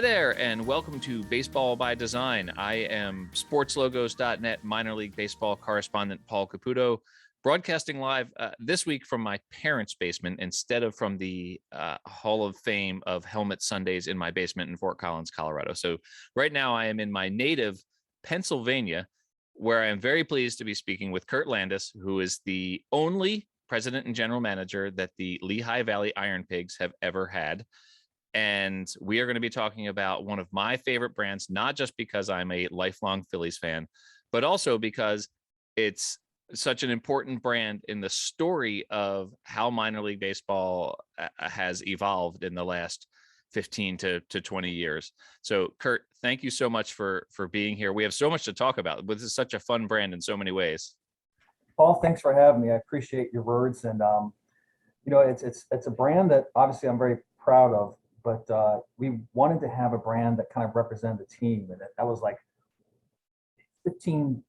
Hi there, and welcome to Baseball by Design. I am sportslogos.net minor league baseball correspondent Paul Caputo, broadcasting live this week from my parents' basement instead of from the Hall of Fame of Helmet Sundays in my basement in Fort Collins, Colorado. So right now I am in my native Pennsylvania, where I am very pleased to be speaking with Kurt Landis, who is the only president and general manager that the Lehigh Valley IronPigs have ever had. And we are going to be talking about one of my favorite brands, not just because I'm a lifelong Phillies fan, but also because it's such an important brand in the story of how minor league baseball has evolved in the last 15 to 20 years. So, Kurt, thank you so much for being here. We have so much to talk about. This is such a fun brand in so many ways. Paul, thanks for having me. I appreciate your words. And, it's a brand that obviously I'm very proud of. But we wanted to have a brand that kind of represented the team. And that was like 15,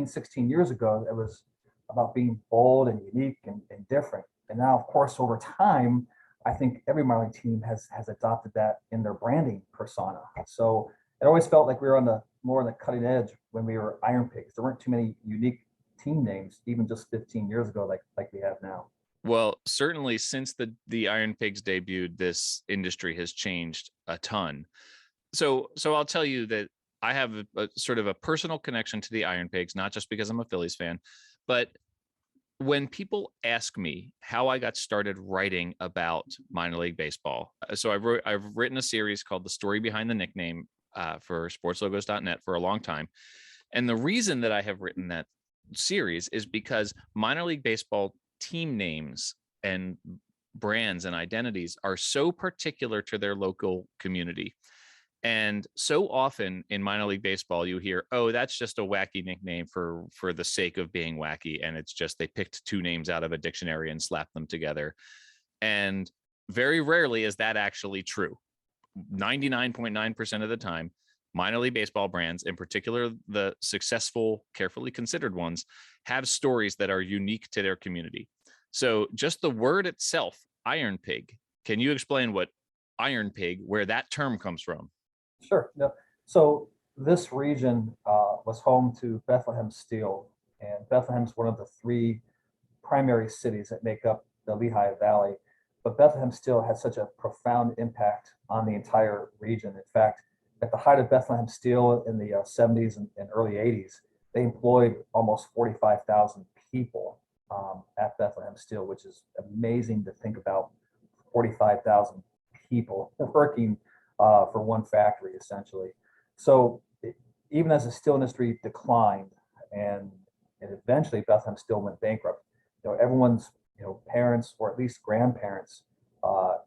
16 years ago. It was about being bold and unique and different. And now, of course, over time, I think every minor league team has adopted that in their branding persona. So it always felt like we were more on the cutting edge when we were IronPigs. There weren't too many unique team names, even just 15 years ago, like we have now. Well, certainly since the IronPigs debuted, this industry has changed a ton. So I'll tell you that I have a sort of a personal connection to the IronPigs, not just because I'm a Phillies fan, but when people ask me how I got started writing about minor league baseball. So I've written a series called The Story Behind the Nickname for sportslogos.net for a long time. And the reason that I have written that series is because minor league baseball team names and brands and identities are so particular to their local community. And so often in minor league baseball, you hear, oh, that's just a wacky nickname for the sake of being wacky. And it's just they picked two names out of a dictionary and slapped them together. And very rarely is that actually true. 99.9% of the time, minor league baseball brands, in particular the successful, carefully considered ones, have stories that are unique to their community. So just the word itself, Iron Pig, can you explain what Iron Pig, where that term comes from? Sure. No. So this region was home to Bethlehem Steel, and Bethlehem is one of the three primary cities that make up the Lehigh Valley. But Bethlehem Steel had such a profound impact on the entire region. In fact, at the height of Bethlehem Steel in the 70s and early 80s, they employed almost 45,000 people at Bethlehem Steel, which is amazing to think about. 45,000 people working for one factory, essentially. So even as the steel industry declined and eventually Bethlehem Steel went bankrupt, everyone's parents or at least grandparents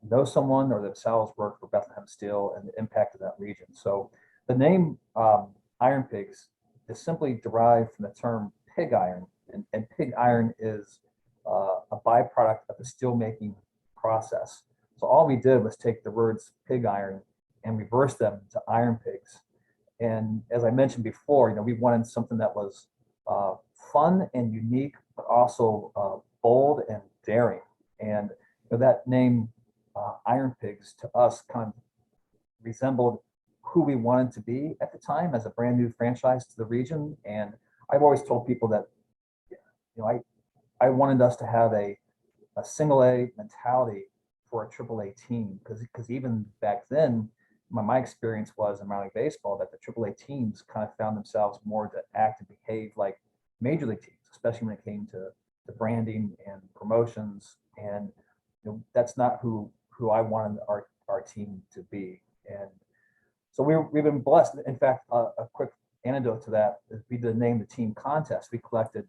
know someone or themselves work for Bethlehem Steel and the impact of that region. So the name IronPigs is simply derived from the term pig iron, and pig iron is a byproduct of the steelmaking process. So all we did was take the words pig iron and reverse them to IronPigs. And as I mentioned before, we wanted something that was fun and unique, but also bold and daring. And that name, IronPigs, to us kind of resembled who we wanted to be at the time as a brand new franchise to the region. And I've always told people that, I wanted us to have a single A mentality for a triple A team, because even back then, my experience was in minor league baseball that the triple A teams kind of found themselves more to act and behave like major league teams, especially when it came to branding and promotions. And that's not who I wanted our team to be. And so we've been blessed. In fact, a quick anecdote to that is we did name the team contest. We collected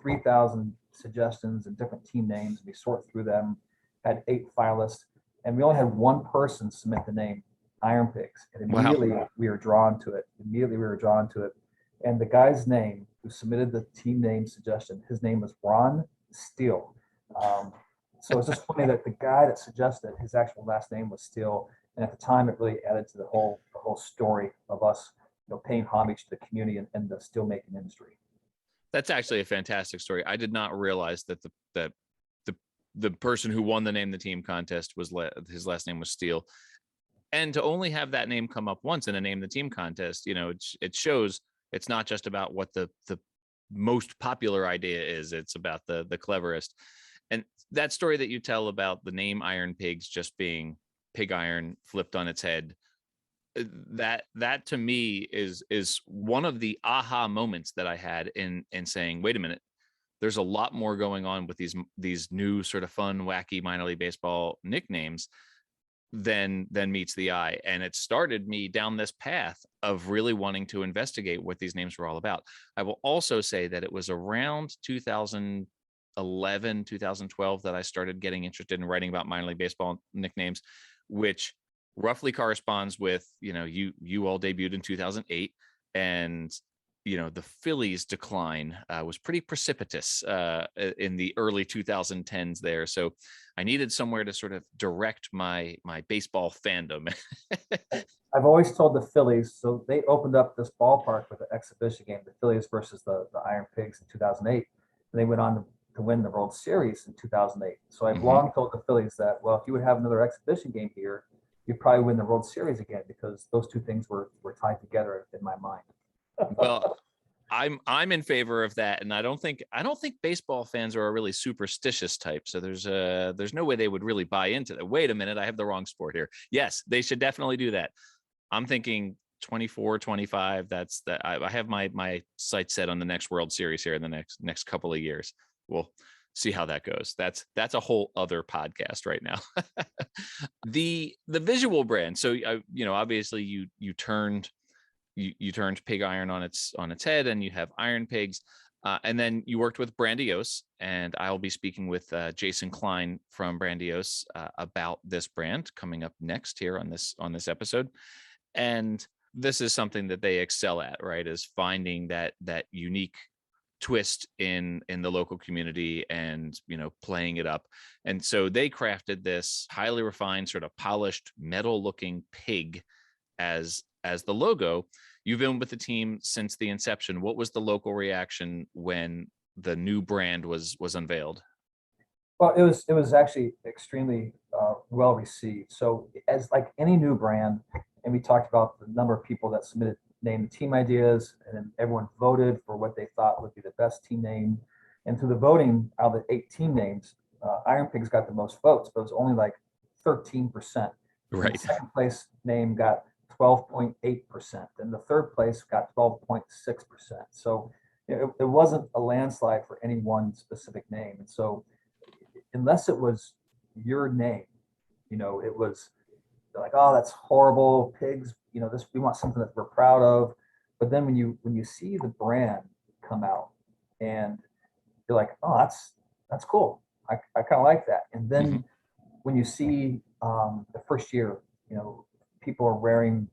3,000 suggestions and different team names. We sort through them, had 8 finalists, and we only had one person submit the name IronPigs. And immediately we were drawn to it. And the guy's name who submitted the team name suggestion, his name was Ron Steele. So it's just funny that the guy that suggested his actual last name was Steele. And at the time, it really added to the whole story of us, paying homage to the community and the steelmaking industry. That's actually a fantastic story. I did not realize that the person who won the Name the Team contest was his last name was Steele. And to only have that name come up once in a name the team contest, it shows it's not just about what the most popular idea is. It's about the cleverest. And that story that you tell about the name Iron Pigs just being pig iron flipped on its head, that to me is one of the aha moments that I had in saying, wait a minute, there's a lot more going on with these new sort of fun, wacky minor league baseball nicknames than meets the eye. And it started me down this path of really wanting to investigate what these names were all about. I will also say that it was around 2011, 2012 that I started getting interested in writing about minor league baseball nicknames, which roughly corresponds with, you all debuted in 2008, and the Phillies decline was pretty precipitous in the early 2010s there. So I needed somewhere to sort of direct my baseball fandom. I've always told the Phillies, so they opened up this ballpark with an exhibition game, the Phillies versus the Iron Pigs in 2008. And they went on to win the World Series in 2008. So I've long told the Phillies that, well, if you would have another exhibition game here, you'd probably win the World Series again, because those two things were tied together in my mind. Well, I'm in favor of that, and I don't think baseball fans are a really superstitious type. So there's no way they would really buy into that. Wait a minute, I have the wrong sport here. Yes, they should definitely do that. I'm thinking 24, 25. That's that. I have my sights set on the next World Series here in the next couple of years. We'll see how that goes. That's a whole other podcast right now. The visual brand. So obviously you turned pig iron on its head, and you have Iron Pigs, and then you worked with Brandiose, and I'll be speaking with Jason Klein from Brandiose about this brand coming up next here on this episode. And this is something that they excel at, right? Is finding that unique twist in the local community and playing it up. And so they crafted this highly refined, sort of polished metal looking pig as the logo. You've been with the team since the inception. What was the local reaction when the new brand was unveiled? Well, it was actually extremely well received. So as like any new brand, and we talked about the number of people that submitted name and team ideas, and then everyone voted for what they thought would be the best team name. And through the voting, out of the 8 team names, Iron Pigs got the most votes, but it was only like 13%. Right. The second place name got 12.8%, and the third place got 12.6%. So it wasn't a landslide for any one specific name. And so unless it was your name, it was like, oh, that's horrible, pigs, this, we want something that we're proud of. But then when you see the brand come out, and you're like, oh, that's cool, I kind of like that. And then when you see the first year, people are wearing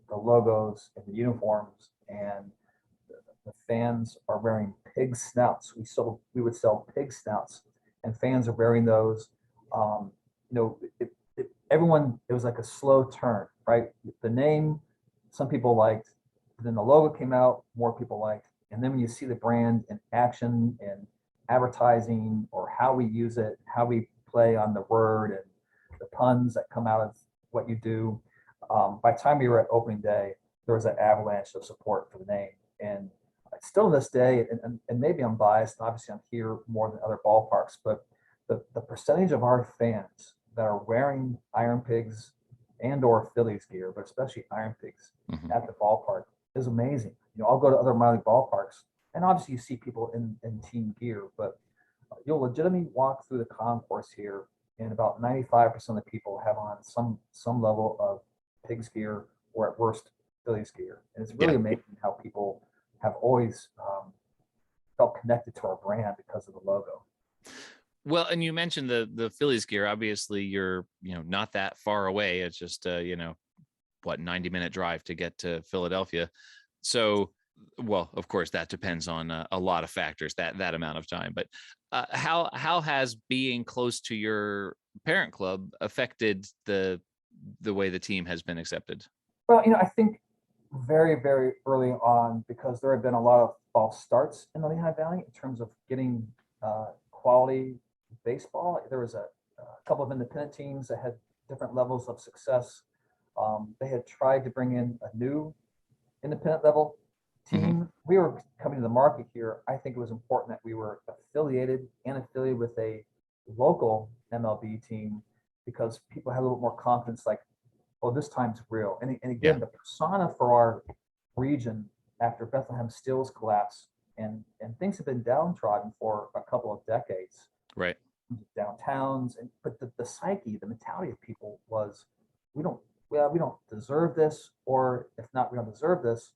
the logos and the uniforms, and the fans are wearing pig snouts. We would sell pig snouts, and fans are wearing those. Everyone, it was like a slow turn, right? The name, some people liked, then the logo came out, more people liked. And then when you see the brand in action and advertising, or how we use it, how we play on the word and the puns that come out of what you do, by the time we were at opening day, there was an avalanche of support for the name. And still to this day, and maybe I'm biased, obviously I'm here more than other ballparks, but the percentage of our fans that are wearing Iron Pigs and or Phillies gear, but especially Iron Pigs at the ballpark, is amazing. I'll go to other minor league ballparks, and obviously you see people in team gear, but you'll legitimately walk through the concourse here, and about 95% of the people have on some level of Pigs gear, or at worst Phillies gear. And it's really amazing how people have always felt connected to our brand because of the logo. Well, and you mentioned the Phillies gear. Obviously, you're not that far away. It's just 90-minute drive to get to Philadelphia. So, well, of course, that depends on a lot of factors, that amount of time. But how has being close to your parent club affected the way the team has been accepted? Well, I think very, very early on, because there have been a lot of false starts in the Lehigh Valley in terms of getting quality baseball. There was a couple of independent teams that had different levels of success. They had tried to bring in a new independent level Hmm. team. We were coming to the market here. I think it was important that we were affiliated with a local MLB team because people had a little more confidence, like, oh, this time's real. And Yeah. again, the persona for our region after Bethlehem Steel's collapse, and things have been downtrodden for a couple of decades, Right. downtowns, and but the psyche, the mentality of people was, we don't, well, we don't deserve this, or if not, we don't deserve this.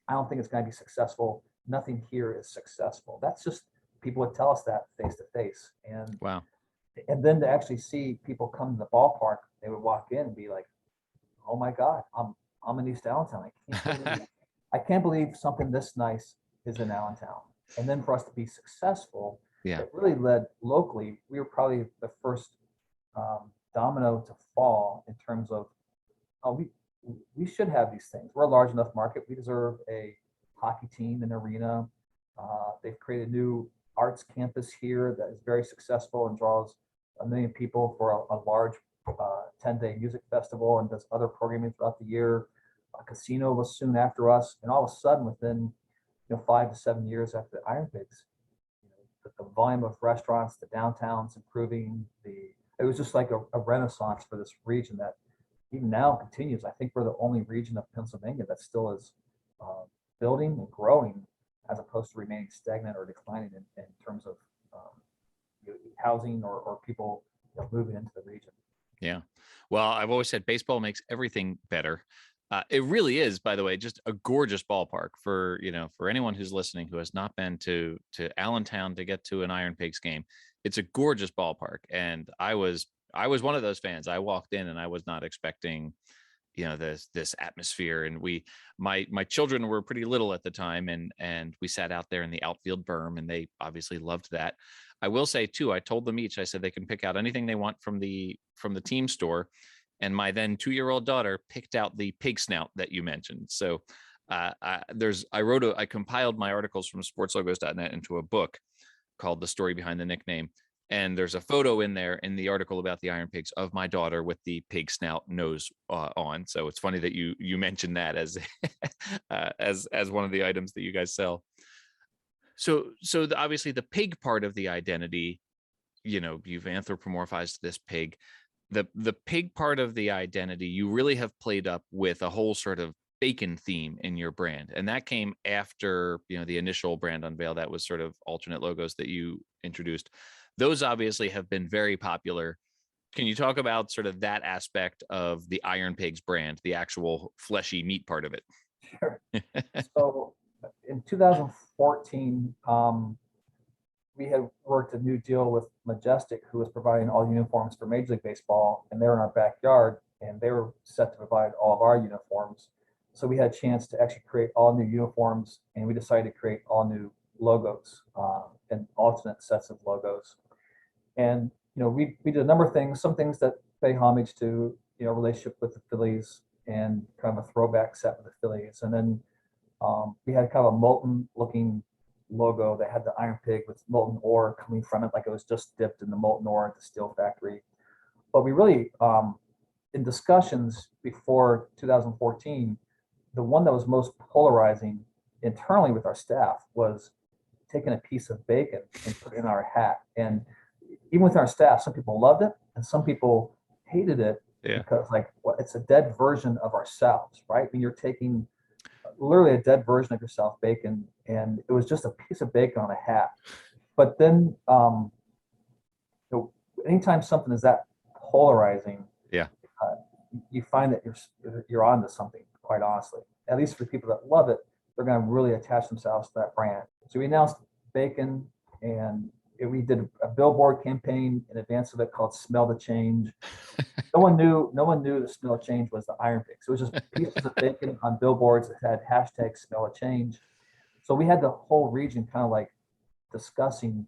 I don't think it's going to be successful. Nothing here is successful. That's just, people would tell us that face to face, Wow. and then to actually see people come to the ballpark, they would walk in and be like, oh my God, I'm in East Allentown. I can't believe something this nice is in Allentown. And then for us to be successful, Yeah. it really led locally. We were probably the first domino to fall in terms of, oh, we should have these things. We're a large enough market. We deserve a hockey team, an arena. They've created a new arts campus here that is very successful and draws 1 million people for a large 10-day music festival and does other programming throughout the year. A casino was soon after us, and all of a sudden, within 5 to 7 years after the Iron Pigs, the volume of restaurants, the downtowns improving. It was just like a renaissance for this region that even now continues. I think we're the only region of Pennsylvania that still is building and growing, as opposed to remaining stagnant or declining in terms of housing or people moving into the region. Yeah. Well, I've always said baseball makes everything better. It really is, by the way, just a gorgeous ballpark for, for anyone who's listening who has not been to Allentown to get to an Iron Pigs game. It's a gorgeous ballpark. And I was one of those fans. I walked in and I was not expecting, this atmosphere. And my children were pretty little at the time, and we sat out there in the outfield berm, and they obviously loved that. I will say too, I told them each, I said they can pick out anything they want from the team store. And my then 2-year-old daughter picked out the pig snout that you mentioned. So I compiled my articles from sportslogos.net into a book called The Story Behind the Nickname. And there's a photo in there in the article about the Iron Pigs of my daughter with the pig snout nose on. So it's funny that you mentioned that as as one of the items that you guys sell. So obviously the pig part of the identity, you've anthropomorphized this pig. The pig part of the identity, you really have played up with a whole sort of bacon theme in your brand, and that came after the initial brand unveil. That was sort of alternate logos that you introduced. Those obviously have been very popular. Can you talk about sort of that aspect of the Iron Pigs brand, the actual fleshy meat part of it? Sure. So in 2014, we had worked a new deal with Majestic, who was providing all uniforms for Major League Baseball, and they were in our backyard, and they were set to provide all of our uniforms. So we had a chance to actually create all new uniforms, and we decided to create all new logos and alternate sets of logos. And we did a number of things, some things that pay homage to relationship with the Phillies and kind of a throwback set with the Phillies, and then we had kind of a molten looking logo that had the Iron Pig with molten ore coming from it, like it was just dipped in the molten ore at the steel factory. But we really, in discussions before 2014, the one that was most polarizing internally with our staff was taking a piece of bacon and put it in our hat. And even with our staff, some people loved it and some people hated it Yeah. because, like, well, it's a dead version of ourselves, right? When you're taking literally a dead version of yourself, bacon, and it was just a piece of bacon on a hat. But then, anytime something is that polarizing, Yeah. uh, you find that you're onto something. Quite honestly, at least for people that love it, they're going to really attach themselves to that brand. So we announced bacon, and we did a billboard campaign in advance of it called "Smell the Change." No one knew the smell of change was the Iron Pigs. It was just pieces of bacon on billboards that had hashtag smell of change. So we had the whole region kind of like discussing,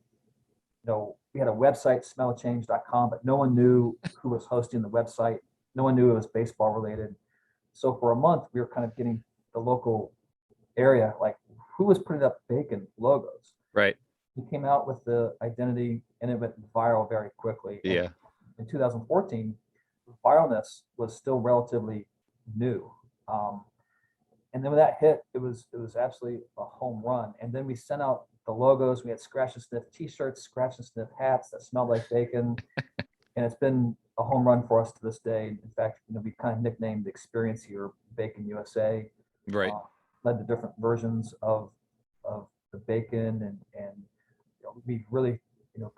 we had a website, smellofchange.com, but no one knew who was hosting the website. No one knew it was baseball related. So for a month, we were kind of getting the local area, like, who was putting up bacon logos. Right. We came out with the identity, and it went viral very quickly. Yeah. In 2014, viralness was still relatively new. And then when that hit, it was absolutely a home run. And then we sent out the logos. We had scratch and sniff T-shirts, scratch and sniff hats that smelled like bacon, and it's been a home run for us to this day. In fact, we kind of nicknamed the experience here Bacon USA. Right. Led to different versions of the bacon, and we really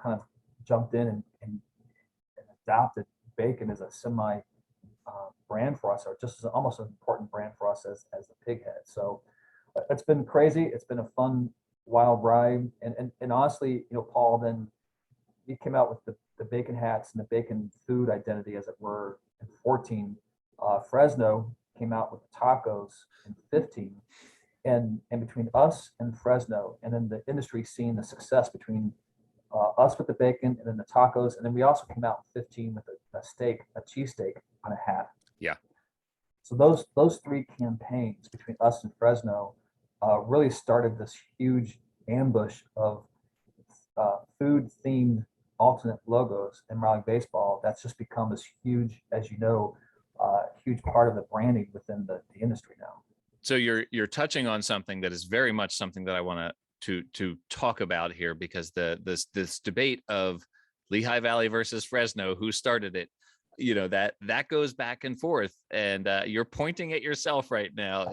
kind of jumped in and adopted bacon as a semi brand for us, or just as almost an important brand for us as the pig head. So it's been crazy. It's been a fun, wild ride. And honestly, Paul, then we came out with the bacon hats and the bacon food identity, as it were, in 14. Fresno came out with the tacos in 15. And between us and Fresno, and then the industry seeing the success between us with the bacon and then the tacos. And then we also came out in 15 with a steak, a cheesesteak on a hat. Yeah. So those three campaigns between us and Fresno really started this huge ambush of food themed alternate logos in minor league baseball. That's just become this huge, as you know, huge part of the branding within the industry now. So you're touching on something that is very much something that I want to talk about here, because this debate of Lehigh Valley versus Fresno, who started it, that goes back and forth, and you're pointing at yourself right now.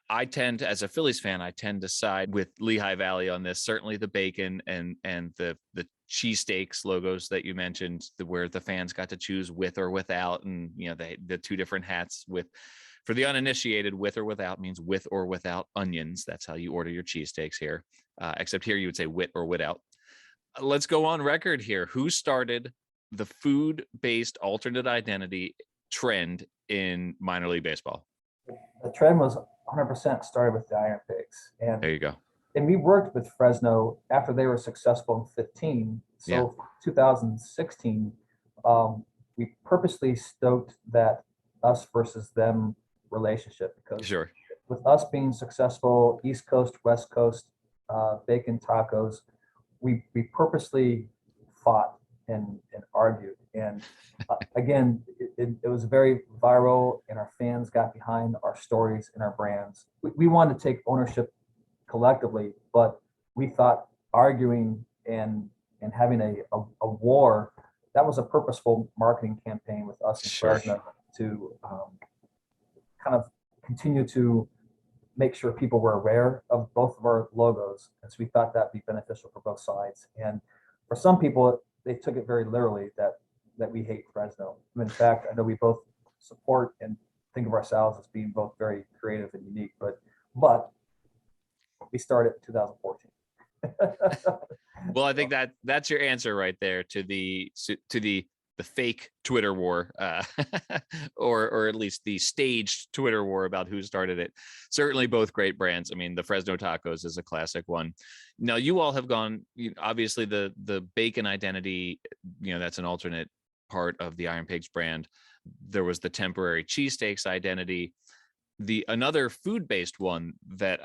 I tend to, as a Phillies fan, I tend to side with Lehigh Valley on this. Certainly the bacon and the cheesesteaks logos that you mentioned, where the fans got to choose with or without, and the two different hats with. For the uninitiated, with or without means with or without onions. That's how you order your cheesesteaks here. Except here you would say with or without. Let's go on record here. Who started the food-based alternate identity trend in minor league baseball? The trend was 100% started with the IronPigs. And there you go. And we worked with Fresno after they were successful in 15. So 2016, we purposely stoked that us versus them relationship, because with us being successful, East Coast, West Coast, bacon tacos, we purposely fought and argued. And again, it was very viral, and our fans got behind our stories and our brands. We wanted to take ownership collectively, but we thought arguing and having a war, that was a purposeful marketing campaign with us in Fresno to kind of continue to make sure people were aware of both of our logos. And so we thought that'd be beneficial for both sides. And for some people, they took it very literally that we hate Fresno. In fact, I know we both support and think of ourselves as being both very creative and unique, but we started in 2014. Well, I think that's your answer right there to the fake Twitter war, or at least the staged Twitter war about who started it. Certainly both great brands. I mean, the Fresno tacos is a classic one. Now, you all have gone, obviously the bacon identity, that's an alternate part of the IronPigs brand. There was the temporary cheesesteaks identity. Another food-based one that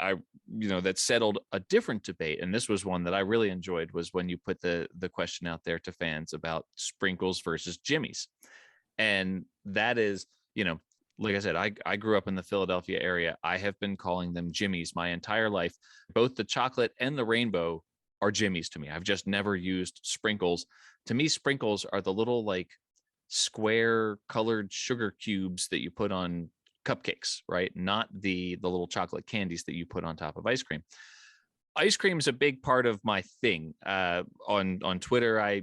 that settled a different debate, and this was one that I really enjoyed, was when you put the question out there to fans about sprinkles versus jimmies. And that is, like I said, I grew up in the Philadelphia area. I have been calling them jimmies my entire life. Both the chocolate and the rainbow are jimmies to me. I've just never used sprinkles. To me, sprinkles are the little like square colored sugar cubes that you put on cupcakes, right? Not the little chocolate candies that you put on top of ice cream. Ice cream is a big part of my thing. On Twitter,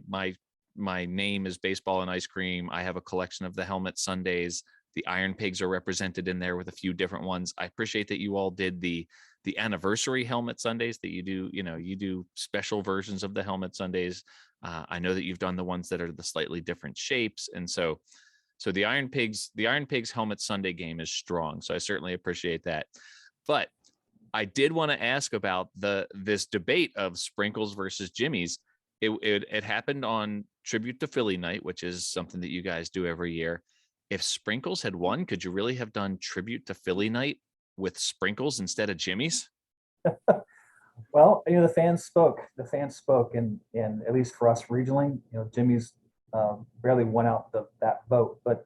my name is Baseball and Ice Cream. I have a collection of the helmet sundaes. The IronPigs are represented in there with a few different ones. I appreciate that you all did the anniversary helmet sundaes, that you do special versions of the helmet sundaes. I know that you've done the ones that are the slightly different shapes, and so the IronPigs helmet Sunday game is strong. So I certainly appreciate that. But I did want to ask about this debate of sprinkles versus jimmies. It happened on Tribute to Philly Night, which is something that you guys do every year. If sprinkles had won, could you really have done Tribute to Philly Night with sprinkles instead of jimmies? Well, the fans spoke. And at least for us regionally, Jimmy's barely won out that vote. But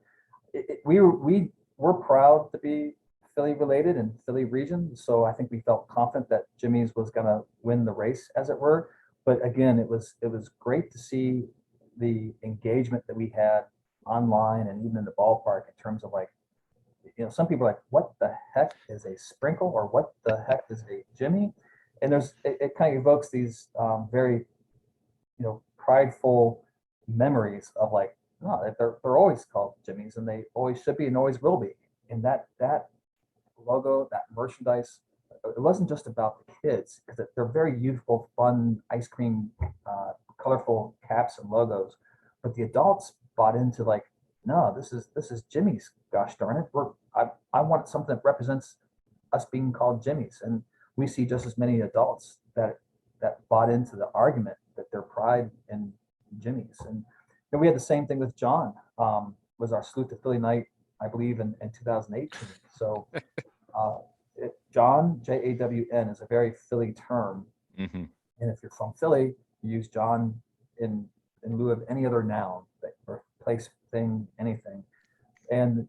we we're proud to be Philly related and Philly region. So I think we felt confident that Jimmy's was going to win the race, as it were. But again, it was great to see the engagement that we had online and even in the ballpark in terms of like, some people are like, what the heck is a sprinkle, or what the heck is a Jimmy? And it kind of evokes these very, prideful memories of like, no, they're always called Jimmys, and they always should be and always will be. And that logo, that merchandise, it wasn't just about the kids, because they're very youthful, fun, ice cream, colorful caps and logos, but the adults bought into like, no, this is Jimmy's. Gosh darn it, I want something that represents us being called Jimmy's, and we see just as many adults that bought into the argument that their pride in Jimmy's. And we had the same thing with John. Was our Salute to Philly night, I believe, in 2018. So John, Jawn, is a very Philly term. Mm-hmm. And if you're from Philly, you use John in lieu of any other noun, or place, thing, anything. And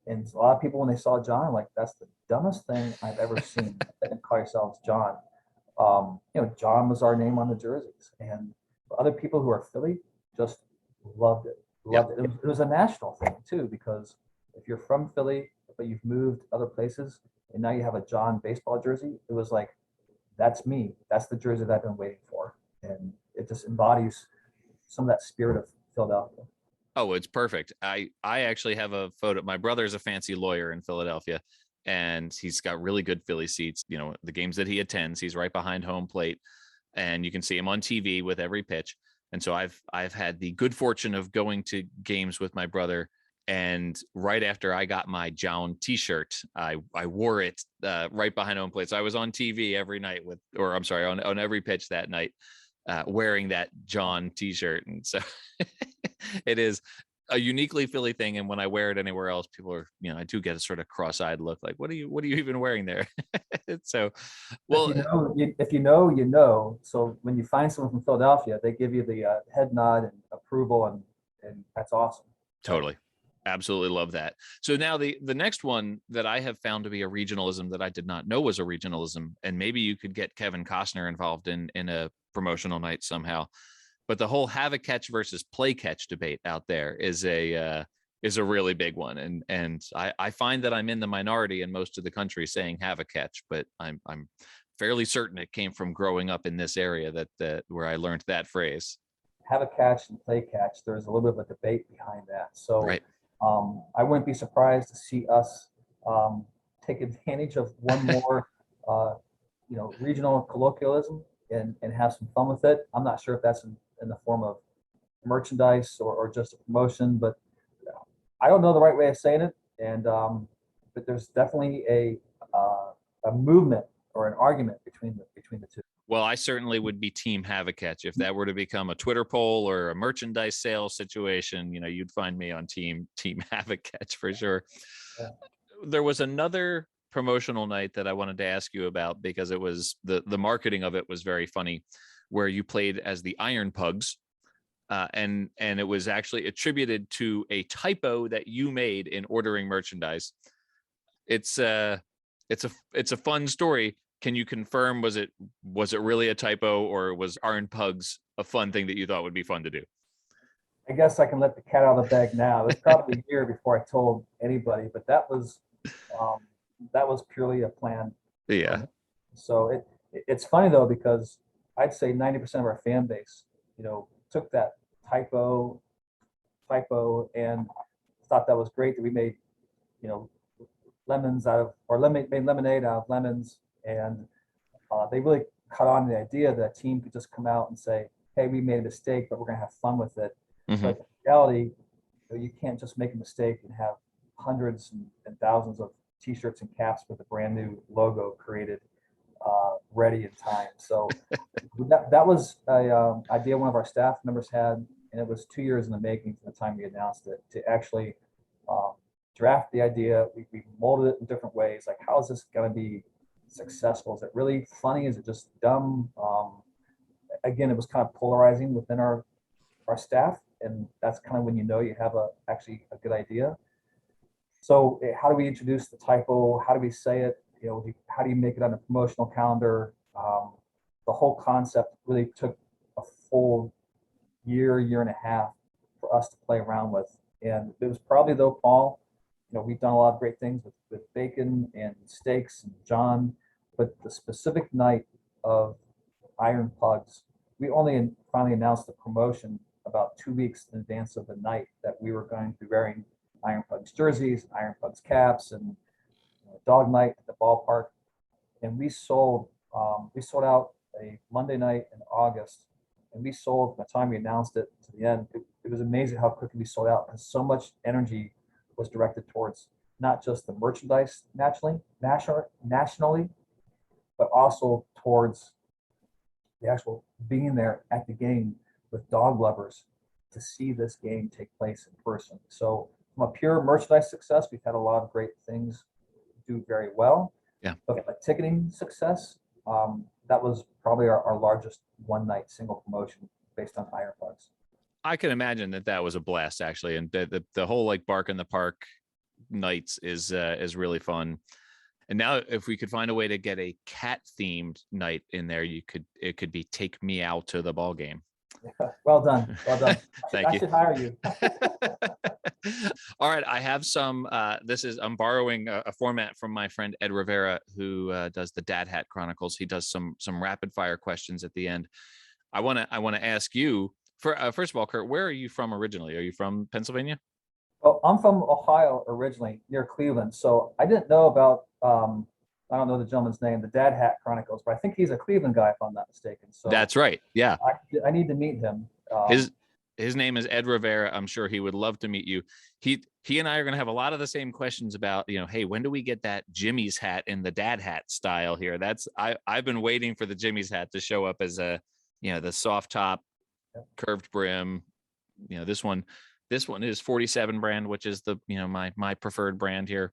a lot of people, when they saw John, like, that's the dumbest thing I've ever seen. And call yourselves John. John was our name on the jerseys, and other people who are Philly just loved it. Loved it. It was a national thing too, because if you're from Philly but you've moved other places and now you have a John baseball jersey, it was like, that's me. That's the jersey that I've been waiting for, and it just embodies some of that spirit of Philadelphia. Oh, it's perfect. I actually have a photo. My brother's a fancy lawyer in Philadelphia, and he's got really good Philly seats. The games that he attends, he's right behind home plate, and you can see him on TV with every pitch. And so I've had the good fortune of going to games with my brother. And right after I got my John T-shirt, I wore it right behind home plate. So I was on TV every night on every pitch that night, wearing that John T-shirt. And so it is a uniquely Philly thing. And when I wear it anywhere else, people are, I do get a sort of cross-eyed look, like, what are you even wearing there? So, well, if you know, you know. So when you find someone from Philadelphia, they give you the head nod and approval, and that's awesome. Totally. Absolutely love that. So now the next one that I have found to be a regionalism that I did not know was a regionalism, and maybe you could get Kevin Costner involved in a promotional night somehow. But the whole have a catch versus play catch debate out there is a really big one. And I find that I'm in the minority in most of the country saying have a catch, but I'm fairly certain it came from growing up in this area that where I learned that phrase. Have a catch and play catch. There's a little bit of a debate behind that. So right. I wouldn't be surprised to see us take advantage of one more regional colloquialism and have some fun with it. I'm not sure if that's in the form of merchandise or just a promotion, but I don't know the right way of saying it. And but there's definitely a movement or an argument between the two. Well, I certainly would be team have a catch if that were to become a Twitter poll or a merchandise sales situation. You'd find me on team have a catch for sure. Yeah. There was another promotional night that I wanted to ask you about, because it was the marketing of it was very funny, where you played as the IronPigs, and it was actually attributed to a typo that you made in ordering merchandise. It's a fun story. Can you confirm, was it really a typo, or was IronPigs a fun thing that you thought would be fun to do? I guess I can let the cat out of the bag now. It was probably a year before I told anybody, but that was purely a plan. Yeah. So it's funny though, because I'd say 90% of our fan base, took that typo and thought that was great, that we made, lemons out of, or made lemonade out of lemons. And they really caught on to the idea that a team could just come out and say, hey, we made a mistake, but we're going to have fun with it. Mm-hmm. But in reality, you can't just make a mistake and have hundreds and thousands of T-shirts and caps with a brand new logo created, ready in time. So that was an idea one of our staff members had, and it was 2 years in the making from the time we announced it to actually draft the idea. We molded it in different ways. Like, how is this going to be successful? Is it really funny? Is it just dumb? Again, it was kind of polarizing within our staff, and that's kind of when you have actually a good idea. So how do we introduce the typo? How do we say it? How do you make it on a promotional calendar? The whole concept really took a full year and a half for us to play around with. And it was probably though, Paul, we've done a lot of great things with bacon and steaks and John, but the specific night of Iron Pugs, we only finally announced the promotion about 2 weeks in advance of the night that we were going to be wearing Iron Pugs jerseys, Iron Pugs caps, and dog night at the ballpark. And we sold out a Monday night in August, and we sold from the time we announced it to the end. It was amazing how quickly we sold out because so much energy was directed towards not just the merchandise nationally, but also towards the actual being there at the game with dog lovers to see this game take place in person. So from a pure merchandise success, we've had a lot of great things do very well. Yeah. But from a ticketing success, that was probably our largest one night single promotion based on Iron Pugs. I can imagine that was a blast, actually, and the whole like Bark in the Park nights is really fun. And now, if we could find a way to get a cat themed night in there, it could be Take Me Out to the Ball Game. Well done. Thank you. I should hire you. All right, I have some. I'm borrowing a format from my friend Ed Rivera, who does the Dad Hat Chronicles. He does some rapid fire questions at the end. I want to ask you first of all, Kurt, where are you from originally? Are you from Pennsylvania? Well, I'm from Ohio originally, near Cleveland. So I didn't know about, I don't know the gentleman's name, the Dad Hat Chronicles, but I think he's a Cleveland guy, if I'm not mistaken. So that's right. Yeah. I need to meet him. His name is Ed Rivera. I'm sure he would love to meet you. He and I are going to have a lot of the same questions about, hey, when do we get that Jimmy's hat in the Dad Hat style here? I've been waiting for the Jimmy's hat to show up as the soft top, curved brim. This one is 47 brand, which is the my preferred brand here.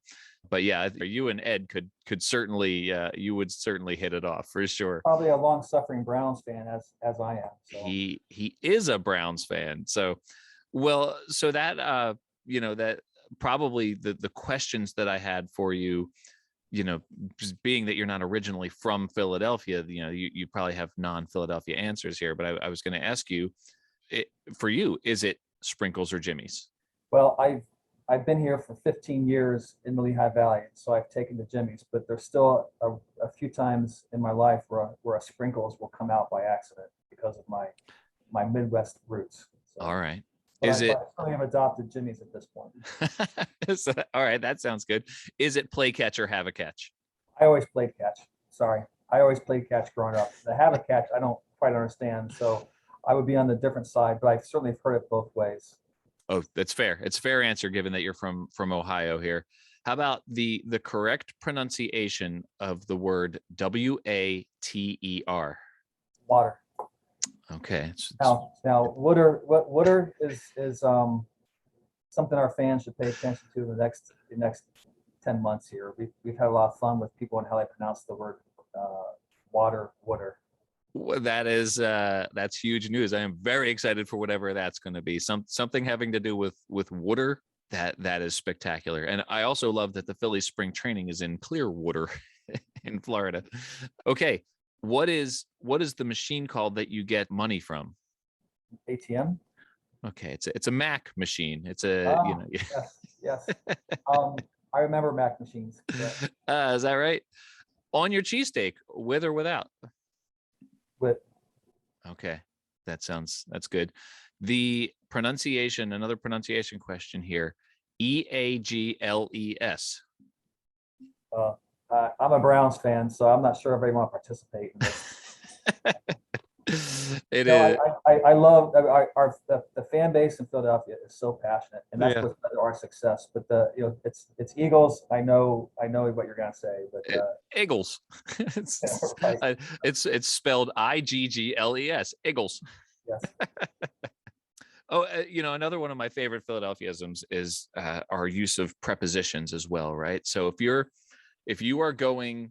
But yeah, you and Ed could certainly you would certainly hit it off for sure. Probably a long-suffering Browns fan as I am. So. He is a Browns fan. So that that probably the questions that I had for you, just being that you're not originally from Philadelphia, you probably have non-Philadelphia answers here. But I was going to ask you, for you, is it Sprinkles or Jimmy's? Well, I've been here for 15 years in the Lehigh Valley, so I've taken the Jimmy's, but there's still a few times in my life where a Sprinkles will come out by accident because of my Midwest roots. So, all right. I have adopted Jimmy's at this point. All right, that sounds good. Is it play catch or have a catch? I always played catch. Sorry. I always played catch growing up. The have a catch, I don't quite understand. So I would be on the different side, but I've certainly heard it both ways. Oh, that's fair. It's a fair answer given that you're from Ohio here. How about the correct pronunciation of the word Water? Water. Okay. Now water is something our fans should pay attention to the next 10 months here. We've had a lot of fun with people and how they pronounce the word water. Well, that's huge news. I am very excited for whatever that's going to be. Something having to do with water. That is spectacular. And I also love that the Phillies spring training is in Clearwater in Florida. Okay. What is the machine called that you get money from? ATM. Okay. It's a Mac machine. It's a, Yes. I remember Mac machines. Yeah. Is that right? On your cheesesteak, with or without? With. Okay. That's good. The pronunciation, another pronunciation question here. EAGLES. I'm a Browns fan, so I'm not sure everybody want to participate in this. I love the fan base in Philadelphia is so passionate, and that's what's led to our success. But it's Eagles. I know what you're gonna say, but Eagles. Right. It's spelled IGGLES. Eagles. Yes. Oh, another one of my favorite Philadelphianisms is our use of prepositions as well, right? So if you are going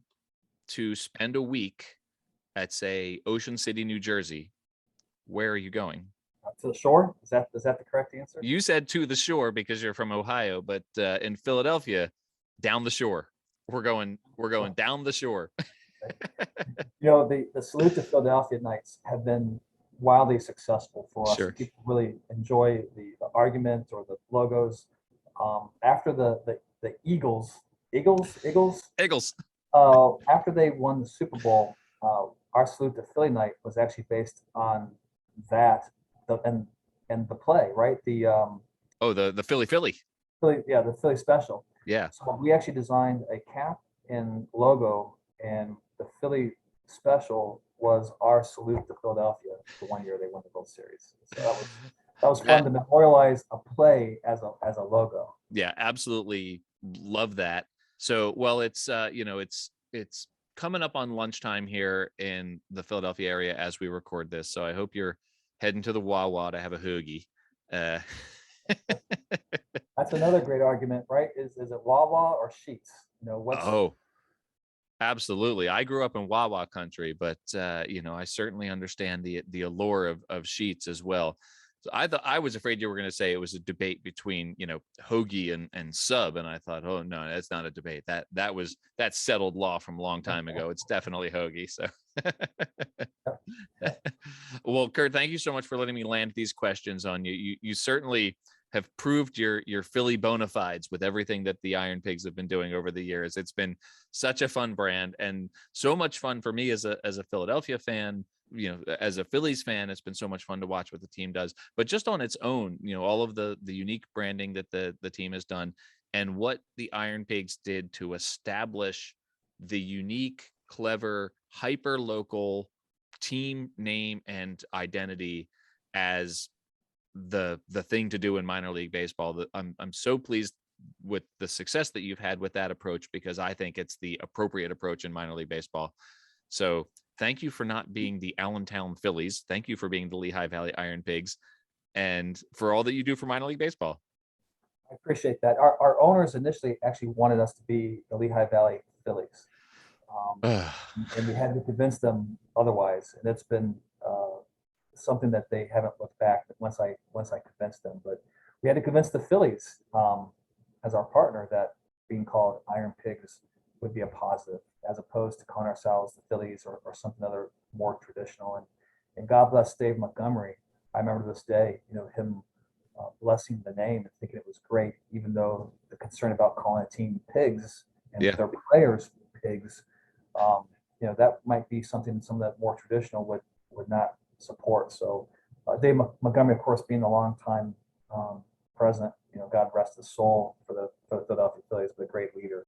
to spend a week at, say, Ocean City, New Jersey, where are you going? To the shore? Is that the correct answer? You said to the shore because you're from Ohio, but in Philadelphia, down the shore. We're going down the shore. The Salute to Philadelphia nights have been wildly successful for us. Sure. People really enjoy the argument or the logos. After the Eagles, after they won the Super Bowl, our Salute to Philly night was actually based on that and the play, right? The Philly. The Philly special. Yeah. So we actually designed a cap and logo, and the Philly special was our Salute to Philadelphia the one year they won the World Series. So that was fun to memorialize a play as a logo. Yeah, absolutely love that. So, well, it's it's coming up on lunchtime here in the Philadelphia area as we record this. So I hope you're heading to the Wawa to have a hoagie. That's another great argument, right? Is it Wawa or Sheets? Absolutely. I grew up in Wawa country, but I certainly understand the allure of Sheets as well. So I was afraid you were going to say it was a debate between, hoagie and sub. And I thought, oh no, that's not a debate. That's settled law from a long time ago. It's definitely hoagie. So, well, Kurt, thank you so much for letting me land these questions on you. You certainly have proved your Philly bona fides with everything that the Iron Pigs have been doing over the years. It's been such a fun brand and so much fun for me as a Philadelphia fan. As a Phillies fan, it's been so much fun to watch what the team does, but just on its own, all of the unique branding that the team has done and what the Iron Pigs did to establish the unique, clever, hyper local team name and identity as the thing to do in minor league baseball. That I'm so pleased with the success that you've had with that approach, because I think it's the appropriate approach in minor league baseball. So thank you for not being the Allentown Phillies. Thank you for being the Lehigh Valley IronPigs, and for all that you do for minor league baseball. I appreciate that. Our owners initially actually wanted us to be the Lehigh Valley Phillies, and we had to convince them otherwise. And it's been something that they haven't looked back once I convinced them. But we had to convince the Phillies as our partner that being called Iron Pigs would be a positive, as opposed to calling ourselves the Phillies or something other more traditional. And God bless Dave Montgomery. I remember this day, him blessing the name and thinking it was great, even though the concern about calling a team Pigs and their players Pigs, that might be something some of that more traditional would not support. So Dave Montgomery, of course, being a long time president, God rest his soul for the Philadelphia Phillies, but a great leader.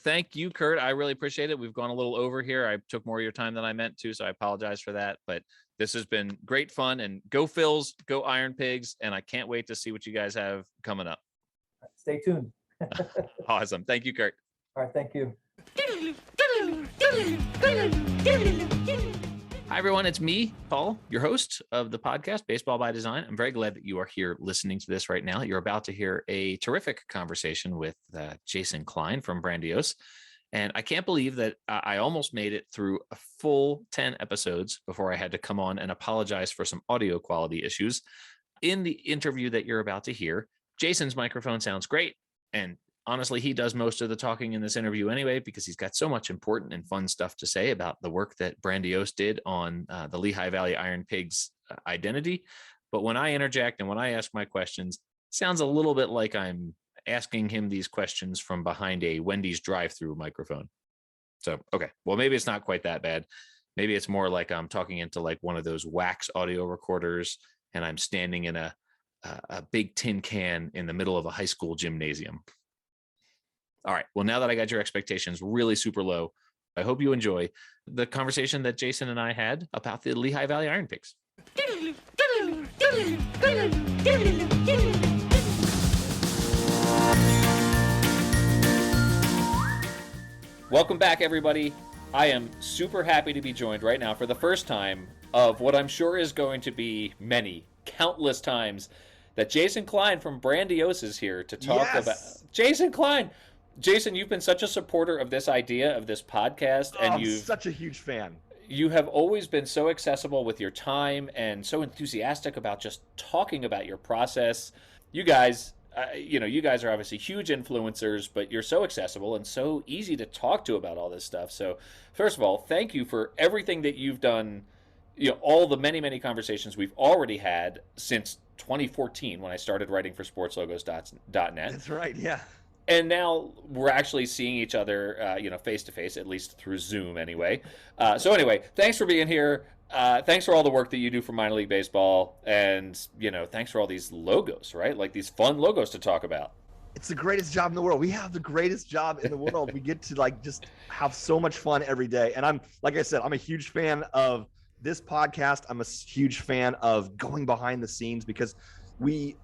Thank you, Kurt. I really appreciate it. We've gone a little over here. I took more of your time than I meant to, so I apologize for that. But this has been great fun, and go Phils, go Iron Pigs, and I can't wait to see what you guys have coming up. Stay tuned. Awesome. Thank you, Kurt. All right. Thank you. Hi, everyone. It's me, Paul, your host of the podcast, Baseball by Design. I'm very glad that you are here listening to this right now. You're about to hear a terrific conversation with Jason Klein from Brandiose. And I can't believe that I almost made it through a full 10 episodes before I had to come on and apologize for some audio quality issues. In the interview that you're about to hear, Jason's microphone sounds great. And honestly, he does most of the talking in this interview anyway, because he's got so much important and fun stuff to say about the work that Brandiose did on the Lehigh Valley IronPigs identity. But when I interject and when I ask my questions, it sounds a little bit like I'm asking him these questions from behind a Wendy's drive-through microphone. So, okay, well, maybe it's not quite that bad. Maybe it's more like I'm talking into like one of those wax audio recorders and I'm standing in a big tin can in the middle of a high school gymnasium. All right. Well, now that I got your expectations really super low, I hope you enjoy the conversation that Jason and I had about the Lehigh Valley IronPigs. Welcome back, everybody. I am super happy to be joined right now for the first time of what I'm sure is going to be many, countless times that Jason Klein from Brandiose is here to talk about. Jason Klein. Jason, you've been such a supporter of this idea of this podcast, and you've such a huge fan. You have always been so accessible with your time and so enthusiastic about just talking about your process. You guys, you guys are obviously huge influencers, but you're so accessible and so easy to talk to about all this stuff. So, first of all, thank you for everything that you've done. All the many conversations we've already had since 2014 when I started writing for sportslogos.net. That's right. Yeah. And now we're actually seeing each other, face to face, at least through Zoom anyway. So anyway, thanks for being here. Thanks for all the work that you do for minor league baseball, and thanks for all these logos, right? Like these fun logos to talk about. It's the greatest job in the world. We have the greatest job in the world. We get to just have so much fun every day. And like I said, I'm a huge fan of this podcast. I'm a huge fan of going behind the scenes because we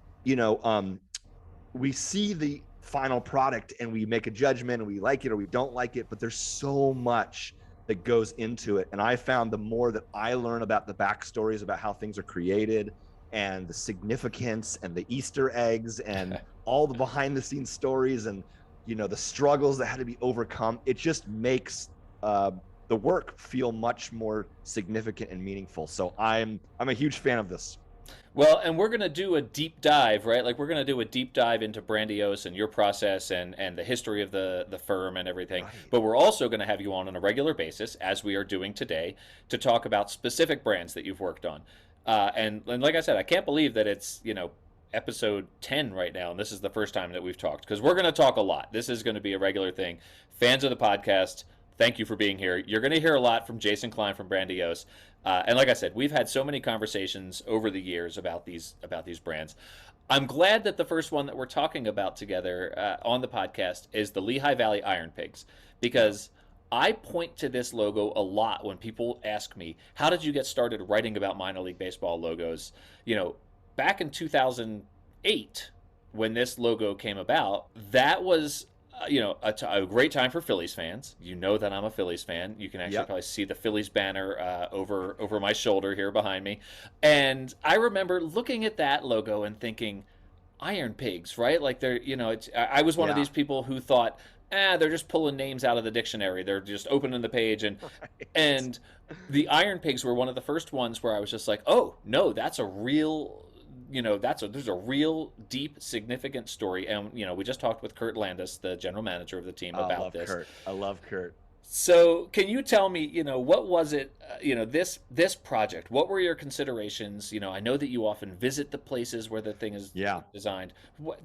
see the final product and we make a judgment and we like it or we don't like it, but there's so much that goes into it. And I found the more that I learn about the backstories about how things are created and the significance and the Easter eggs and all the behind the scenes stories and the struggles that had to be overcome, it just makes the work feel much more significant and meaningful. So I'm a huge fan of this. Well, and we're going to do a deep dive, right? Like we're going to do a deep dive into Brandiose and your process and the history of the firm and everything. Right. But we're also going to have you on a regular basis, as we are doing today, to talk about specific brands that you've worked on. And like I said, I can't believe that it's, episode 10 right now, and this is the first time that we've talked, because we're going to talk a lot. This is going to be a regular thing. Fans of the podcast, thank you for being here. You're going to hear a lot from Jason Klein from Brandiose. And like I said, we've had so many conversations over the years about these brands. I'm glad that the first one that we're talking about together on the podcast is the Lehigh Valley IronPigs, because I point to this logo a lot when people ask me, how did you get started writing about minor league baseball logos? Back in 2008, when this logo came about, that was a great time for Phillies fans. You know that I'm a Phillies fan. You can actually probably see the Phillies banner over my shoulder here behind me. And I remember looking at that logo and thinking, IronPigs, right? Like I was one of these people who thought, they're just pulling names out of the dictionary. They're just opening the page and the IronPigs were one of the first ones where I was just like, oh no, that's a real. There's a real deep, significant story, and we just talked with Kurt Landis, the general manager of the team, about this. I love Kurt. So, can you tell me, what was it, this project? What were your considerations? I know that you often visit the places where the thing is designed.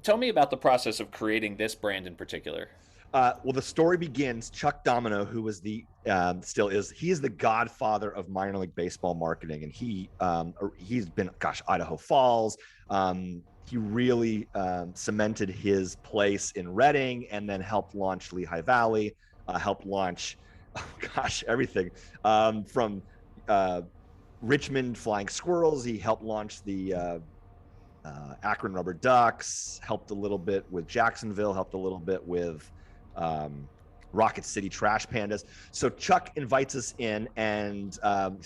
Tell me about the process of creating this brand in particular. Well, the story begins. Chuck Domino, who was he is the godfather of minor league baseball marketing, and he's been, Idaho Falls. He really cemented his place in Reading, and then helped launch Lehigh Valley, helped launch, everything from Richmond Flying Squirrels. He helped launch the Akron Rubber Ducks, helped a little bit with Jacksonville, helped a little bit with Rocket City Trash Pandas. So Chuck invites us in, and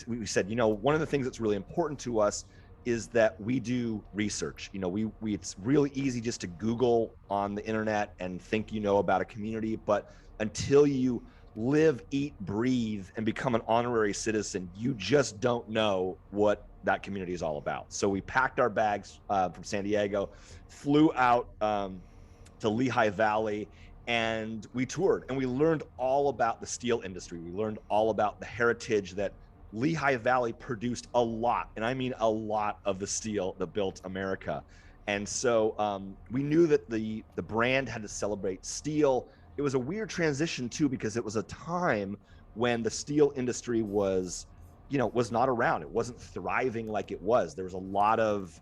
we said, one of the things that's really important to us is that we do research. It's really easy just to Google on the internet and think about a community, but until you live, eat, breathe, and become an honorary citizen, you just don't know what that community is all about. So we packed our bags from San Diego, flew out to Lehigh Valley, and we toured, and we learned all about the steel industry. We learned all about the heritage that Lehigh Valley produced a lot, and I mean a lot, of the steel that built America. And so we knew that the brand had to celebrate steel. It was a weird transition too, because it was a time when the steel industry was not around. It wasn't thriving like it was. There was a lot of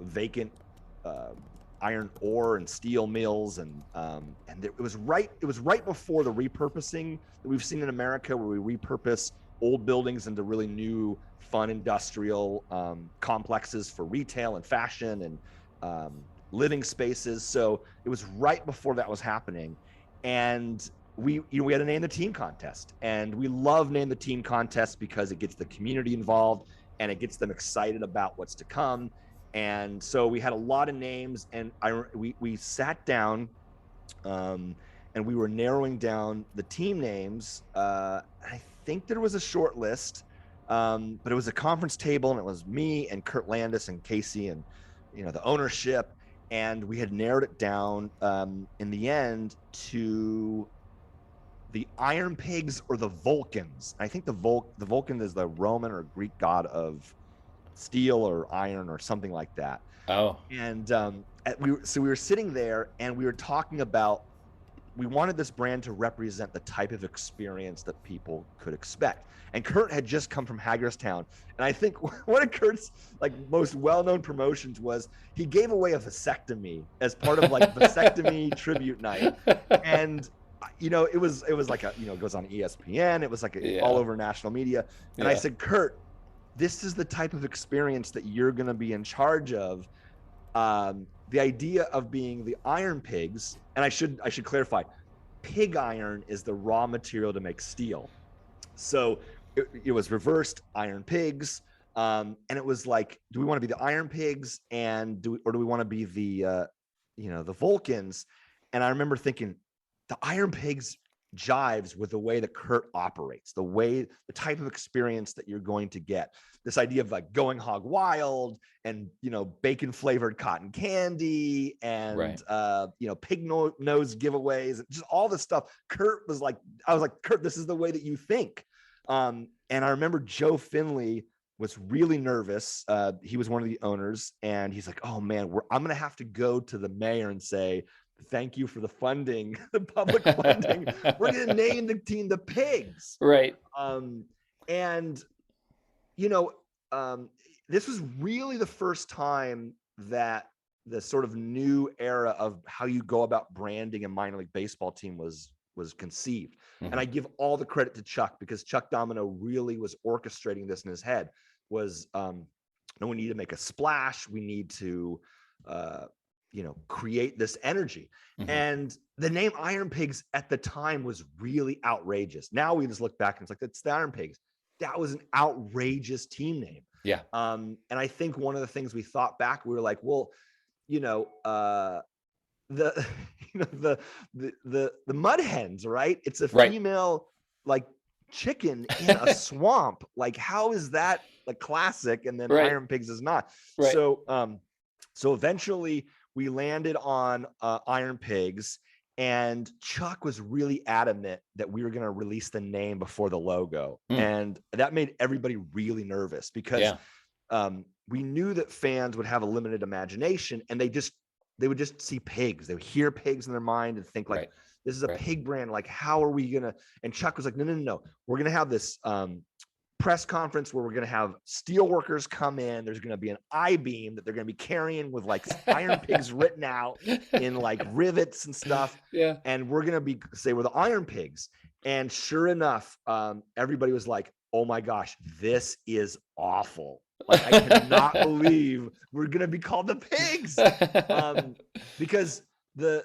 vacant iron ore and steel mills, and it was right before the repurposing that we've seen in America, where we repurpose old buildings into really new, fun industrial complexes for retail and fashion and living spaces. So it was right before that was happening, and we had to name the team contest, and we love name the team contest because it gets the community involved and it gets them excited about what's to come. And so we had a lot of names, and we sat down and we were narrowing down the team names. I think there was a short list, but it was a conference table, and it was me and Kurt Landis and Casey and, the ownership. And we had narrowed it down in the end to the Iron Pigs or the Vulcans. I think the Vulcan is the Roman or Greek god of steel or iron or something like that. Oh. And we were sitting there and we were talking about, we wanted this brand to represent the type of experience that people could expect. And Kurt had just come from Hagerstown. And I think one of Kurt's most well-known promotions was he gave away a vasectomy as part of vasectomy tribute night. And it was like it goes on ESPN. It was all over national media. And I said, Kurt, this is the type of experience that you're going to be in charge of. The idea of being the Iron Pigs, and I should clarify, pig iron is the raw material to make steel. So it was reversed Iron Pigs. And it was like, do we want to be the Iron Pigs do we want to be the Vulcans? And I remember thinking, the Iron Pigs jives with the way that Kurt operates, the type of experience that you're going to get. This idea of going hog wild and, bacon flavored cotton candy and, pig nose giveaways, and just all this stuff. Kurt was like, I was like, Kurt, this is the way that you think. And I remember Joe Finley was really nervous. He was one of the owners, and he's like, oh man, I'm going to have to go to the mayor and say, thank you for the funding, the public funding. We're going to name the team the Pigs. Right. This was really the first time that the sort of new era of how you go about branding a minor league baseball team was conceived. Mm-hmm. And I give all the credit to Chuck, because Chuck Domino really was orchestrating this in his head. We need to make a splash. We need to, create this energy. Mm-hmm. And the name Iron Pigs at the time was really outrageous. Now we just look back and it's like, that's the Iron Pigs. That was an outrageous team name. Yeah. And I think one of the things we thought back, we were like, well, the mud hens, right? It's a female chicken in a swamp. How is that classic? And then Iron Pigs is not. Right. So eventually we landed on Iron Pigs, and Chuck was really adamant that we were going to release the name before the logo. And that made everybody really nervous, because we knew that fans would have a limited imagination, and they would just see pigs. They would hear pigs in their mind and think this is a pig brand. How are we going to, and Chuck was like, no. We're going to have this press conference where we're going to have steel workers come in. There's going to be an I-beam that they're going to be carrying with Iron Pigs written out in rivets and stuff. Yeah. And we're going to say we're the Iron Pigs. And sure enough, everybody was like, oh my gosh, this is awful. I cannot believe we're going to be called the Pigs. Because the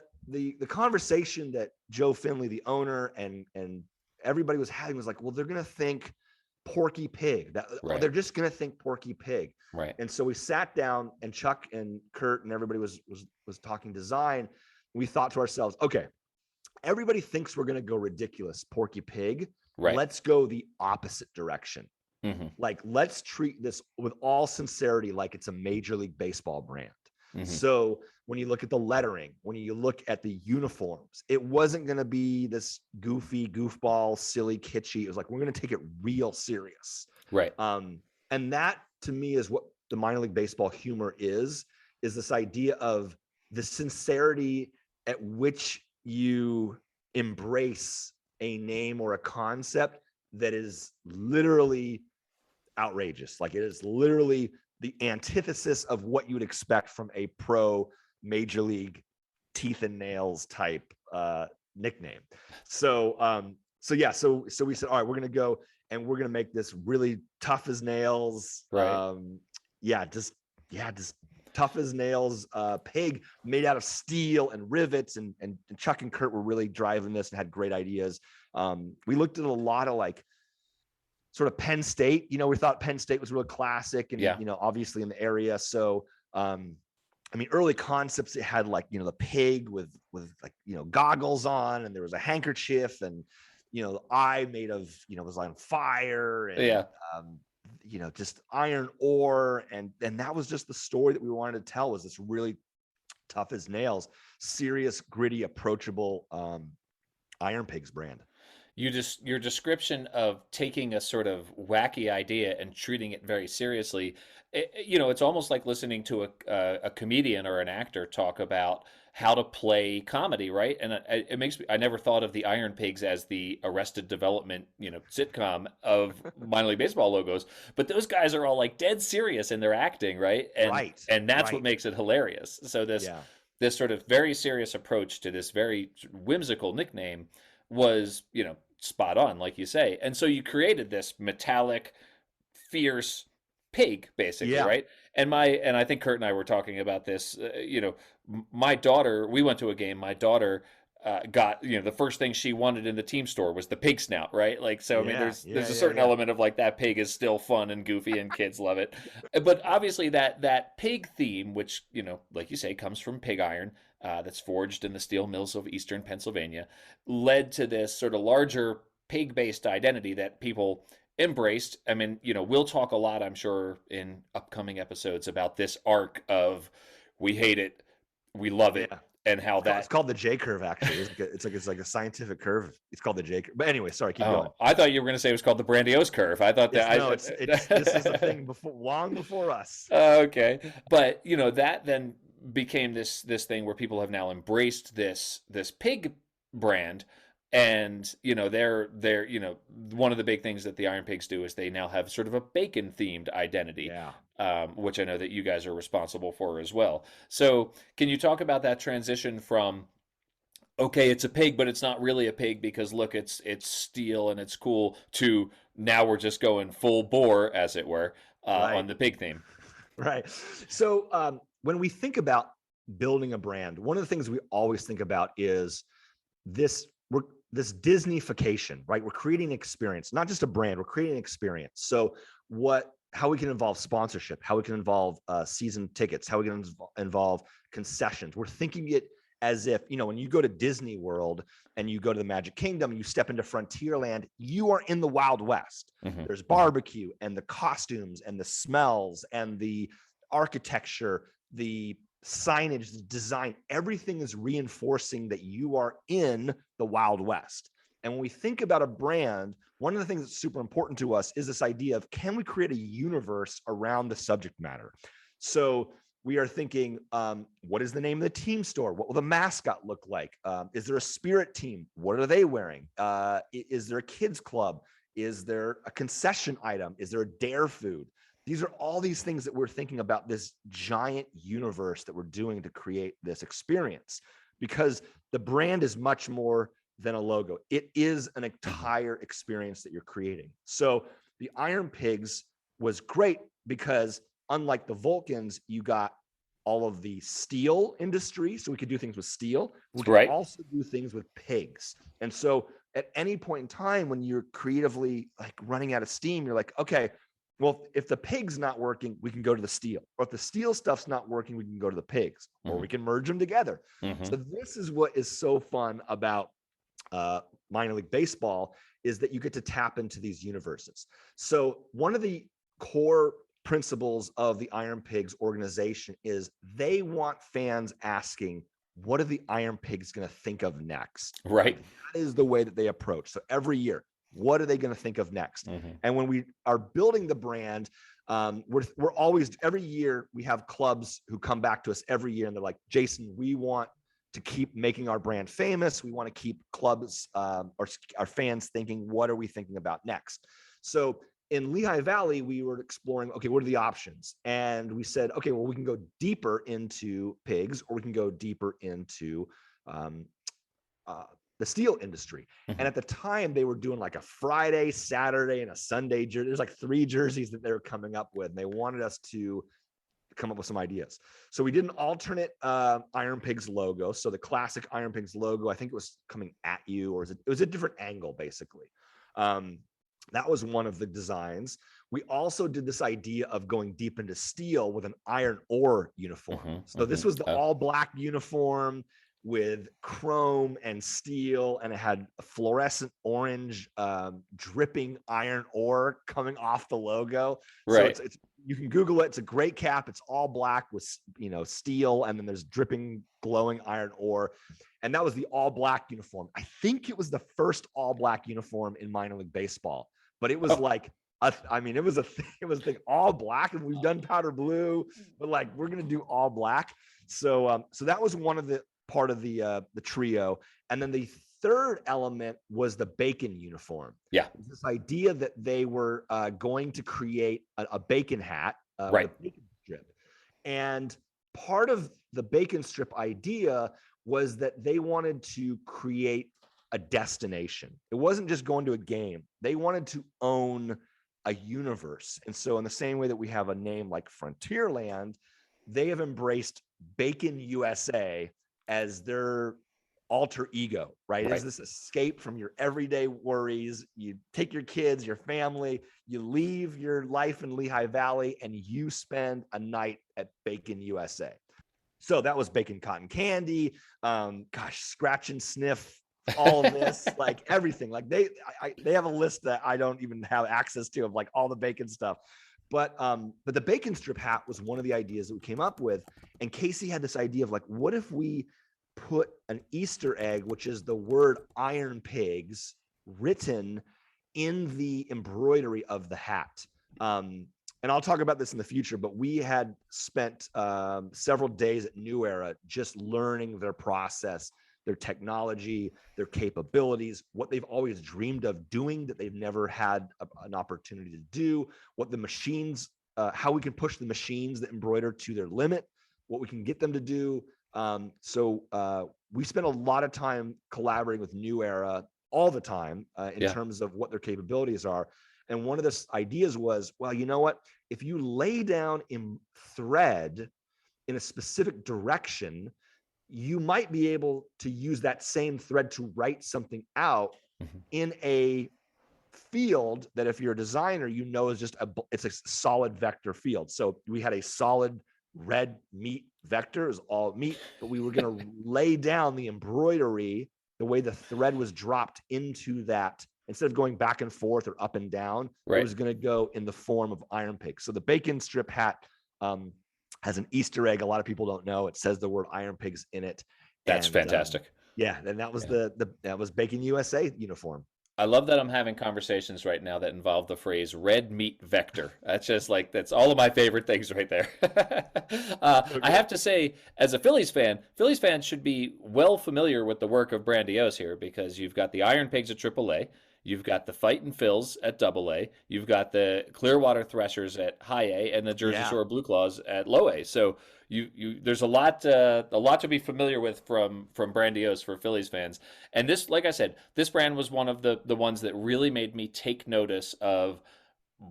conversation that Joe Finley, the owner, and everybody was having was like, well, they're going to think Porky Pig. They're just going to think Porky Pig. Right. And so we sat down, and Chuck and Kurt and everybody was talking design. We thought to ourselves, okay, everybody thinks we're going to go ridiculous, Porky Pig. Right. Let's go the opposite direction. Mm-hmm. Let's treat this with all sincerity like it's a Major League Baseball brand. Mm-hmm. So when you look at the lettering, when you look at the uniforms, it wasn't going to be this goofy, goofball, silly, kitschy. It was like, we're going to take it real serious. Right. And that, to me, is what the minor league baseball humor is this idea of the sincerity at which you embrace a name or a concept that is literally outrageous. It is literally the antithesis of what you would expect from a pro Major League teeth and nails type nickname. So we said, all right, we're going to go and we're going to make this really tough as nails. Right. Just tough as nails pig made out of steel and rivets. And Chuck and Kurt were really driving this and had great ideas. We looked at a lot of sort of Penn State, we thought Penn State was real classic and, obviously in the area. So I mean, early concepts, it had like, the pig with like, goggles on, and there was a handkerchief, and, the eye made of, was on fire, and, Yeah. just iron ore. And that was just the story that we wanted to tell, was this really tough as nails, serious, gritty, approachable, Iron Pigs brand. Your description of taking a sort of wacky idea and treating it very seriously, it's almost like listening to a comedian or an actor talk about how to play comedy, right? And it makes me, I never thought of the Iron Pigs as the Arrested Development, sitcom of minor league baseball logos, but those guys are all like dead serious in their acting, right? And that's what makes it hilarious. So this sort of very serious approach to this very whimsical nickname was, spot on, like you say. And so you created this metallic, fierce pig, basically, right? And I think Kurt and I were talking about this. My daughter, we went to a game. My daughter got, the first thing she wanted in the team store was the pig snout, right? Like, so I mean, there's a certain element of like that pig is still fun and goofy, and kids love it. But obviously that pig theme, which, like you say, comes from pig iron, that's forged in the steel mills of eastern Pennsylvania, led to this sort of larger pig-based identity that people embraced. I mean, we'll talk a lot, I'm sure, in upcoming episodes about this arc of we hate it, we love it, and how it's called the J curve. Actually, it's like a scientific curve. It's called the J curve. But anyway, sorry, keep going. I thought you were going to say it was called the Brandiose curve. I thought that this is the thing long before us. Okay, but that then became this thing where people have now embraced this pig brand. And they're one of the big things that the Iron Pigs do is they now have sort of a bacon themed identity, which I know that you guys are responsible for as well. So can you talk about that transition from, okay, it's a pig, but it's not really a pig because look, it's steel and it's cool, to now we're just going full bore, as it were, on the pig theme? Right. So when we think about building a brand, one of the things we always think about is this Disneyfication, right? We're creating an experience, not just a brand, we're creating an experience. So how we can involve sponsorship, how we can involve season tickets, how we can involve concessions. We're thinking it as if, when you go to Disney World and you go to the Magic Kingdom and you step into Frontierland, you are in the Wild West. Mm-hmm. There's barbecue and the costumes and the smells and the architecture, the signage, the design, everything is reinforcing that you are in the Wild West. And when we think about a brand, one of the things that's super important to us is this idea of, can we create a universe around the subject matter? So we are thinking, what is the name of the team store? What will the mascot look like? Is there a spirit team? What are they wearing? Is there a kids club? Is there a concession item? Is there a dare food? These are all these things that we're thinking about, this giant universe that we're doing to create this experience, because the brand is much more than a logo. It is an entire experience that you're creating. So the Iron Pigs was great because, unlike the Vulcans, you got all of the steel industry. So we could do things with steel. We could also do things with pigs. And so at any point in time when you're creatively like running out of steam, you're like, okay, well, if the pig's not working, we can go to the steel. Or if the steel stuff's not working, we can go to the pigs, or we can merge them together. Mm-hmm. So this is what is so fun about minor league baseball, is that you get to tap into these universes. So one of the core principles of the Iron Pigs organization is they want fans asking, what are the Iron Pigs going to think of next? Right. That is the way that they approach. So every year, what are they going to think of next? Mm-hmm. And when we are building the brand, we're always, every year we have clubs who come back to us every year and they're like, Jason, we want to keep making our brand famous. We want to keep clubs or our fans thinking, what are we thinking about next? So in Lehigh Valley, we were exploring, okay, what are the options? And we said, okay, well, we can go deeper into pigs, or we can go deeper into the steel industry. Mm-hmm. And at the time, they were doing like a Friday, Saturday, and a Sunday jersey. There's like 3 jerseys that they were coming up with, and they wanted us to come up with some ideas. So we did an alternate Iron Pigs logo. So the classic Iron Pigs logo, I think it was coming at you, or it was a different angle, basically. That was one of the designs. We also did this idea of going deep into steel with an iron ore uniform. So this was the all black uniform with chrome and steel, and it had a fluorescent orange dripping iron ore coming off the logo. Right. So it's you can Google it. It's a great cap. It's all black with steel, and then there's dripping glowing iron ore. And that was the all black uniform. I think it was the first all black uniform in minor league baseball, but it was like it was a thing all black, and we've done powder blue, but like we're gonna do all black. So that was one of the part of the trio. And then the third element was the bacon uniform. Yeah. This idea that they were going to create a bacon hat, right, with a bacon strip. And part of the bacon strip idea was that they wanted to create a destination. It wasn't just going to a game. They wanted to own a universe. And so in the same way that we have a name like Frontierland, they have embraced Bacon USA as their alter ego, right? As this escape from your everyday worries. You take your kids, your family, you leave your life in Lehigh Valley, and you spend a night at Bacon USA. So that was bacon cotton candy, scratch and sniff, all of this, like everything. Like they have a list that I don't even have access to of like all the bacon stuff. But the bacon strip hat was one of the ideas that we came up with. And Casey had this idea of like, what if we put an Easter egg, which is the word Iron Pigs, written in the embroidery of the hat. And I'll talk about this in the future, but we had spent several days at New Era just learning their process, their technology, their capabilities, what they've always dreamed of doing that they've never had an opportunity to do, what the machines, how we can push the machines that embroider to their limit, what we can get them to do. So we spent a lot of time collaborating with New Era all the time in terms of what their capabilities are. And one of the ideas was, well, you know what? If you lay down in thread in a specific direction, you might be able to use that same thread to write something out in a field that, if you're a designer, you know is just it's a solid vector field. So we had a solid red meat vector, is all meat, but we were going to lay down the embroidery, the way the thread was dropped into that. Instead of going back and forth or up and down, it was going to go in the form of Iron Pig. So the bacon strip hat has an Easter egg. A lot of people don't know. It says the word Iron Pigs in it. That's fantastic. And that was that was Bacon USA uniform. I love that I'm having conversations right now that involve the phrase red meat vector. That's just like, that's all of my favorite things right there. I have to say, as a Phillies fans should be well familiar with the work of Brandiose here, because you've got the Iron Pigs at AAA. You've got the Fightin' Phils at AA. You've got the Clearwater Threshers at High A, and the Jersey Shore Blue Claws at Low A. So there's a lot to be familiar with from Brandiose for Phillies fans. And this, like I said, this brand was one of the ones that really made me take notice of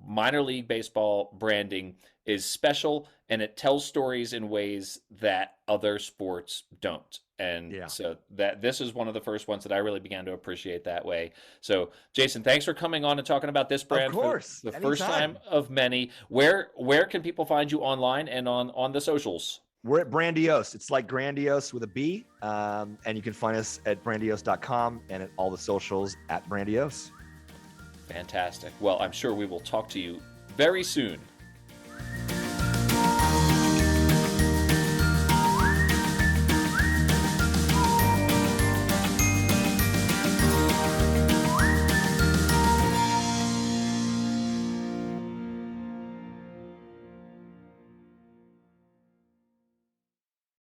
minor league baseball branding is special, and it tells stories in ways that other sports don't. And so that this is one of the first ones that I really began to appreciate that way. So Jason, thanks for coming on and talking about this brand. Of course, for the first time of many. Where can people find you online and on the socials? We're at Brandiose. It's like grandiose with a B. And you can find us at brandiose.com and at all the socials at Brandiose. Fantastic. Well, I'm sure we will talk to you very soon.